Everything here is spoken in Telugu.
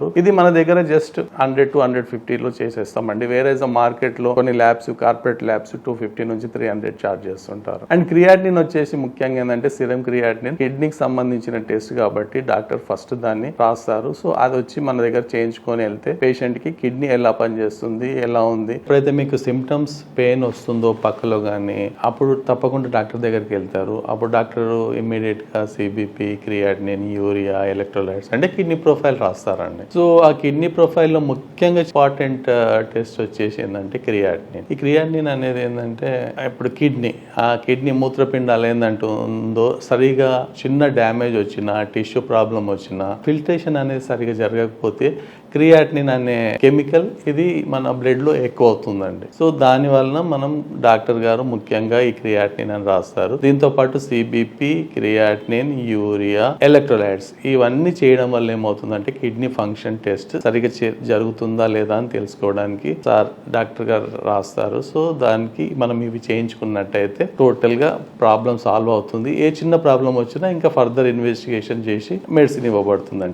ఇది మన దగ్గర జస్ట్ 100 to 150 చేసేస్తామండి. వేరే మార్కెట్ లో కొన్ని ల్యాబ్స్, కార్పొరేట్ ల్యాబ్స్ 250 నుంచి 300 చార్జ్ చేస్తుంటారు. అండ్ క్రియాటినిన్ వచ్చేసి ముఖ్యంగా ఏంటంటే సిరం క్రియాటినిన్ కిడ్నీకి సంబంధించిన టెస్ట్ కాబట్టి డాక్టర్ ఫస్ట్ దాన్ని రాస్తారు. సో అది వచ్చి మన దగ్గర చేయించుకొని వెళ్తే పేషెంట్ కి కిడ్నీ ఎలా పనిచేస్తుంది, ఎలా ఉంది, ఎప్పుడైతే మీకు సిమ్టమ్స్ పెయిన్ వస్తుందో పక్కలో గానీ అప్పుడు తప్పకుండా డాక్టర్ దగ్గరికి వెళ్తారు. అప్పుడు డాక్టర్ ఇమ్మీడియట్ గా సిబిపి, క్రియాటినిన్, యూరియా, ఎలక్ట్రోలైట్స్ అంటే కిడ్నీ ప్రొఫైల్ రాస్తారండి. సో ఆ కిడ్నీ ప్రొఫైల్ లో ముఖ్యంగా ఇంపార్టెంట్ టెస్ట్ వచ్చేసి ఏంటంటే క్రియాటినిన్. ఈ క్రియాటినిన్ అనేది ఏంటంటే ఇప్పుడు ఆ కిడ్నీ మూత్రపిండాలు ఏంటంటుందో సరిగా చిన్న డ్యామేజ్ వచ్చినా, టిష్యూ ప్రాబ్లం వచ్చినా, ఫిల్ట్రేషన్ అనేది సరిగా జరగకపోతే క్రియాటినిన్ అనే కెమికల్ ఇది మన బ్లడ్ లో ఎక్కువ అవుతుందండి. సో దాని వలన మనం డాక్టర్ గారు ముఖ్యంగా ఈ క్రియాటినిన్ అని రాస్తారు. దీంతో పాటు సిబిపి, క్రియాటినిన్, యూరియా, ఎలక్ట్రోలైట్స్ ఇవన్నీ చేయడం వల్ల ఏమవుతుందంటే కిడ్నీ ఫంక్షన్ టెస్ట్ సరిగా జరుగుతుందా లేదా అని తెలుసుకోవడానికి డాక్టర్ గారు రాస్తారు. సో దానికి మనం ఇవి చేయించుకున్నట్టయితే టోటల్ గా ప్రాబ్లం సాల్వ్ అవుతుంది. ఏ చిన్న ప్రాబ్లం వచ్చినా ఇంకా ఫర్దర్ ఇన్వెస్టిగేషన్ చేసి మెడిసిన్ ఇవ్వబడుతుందండి.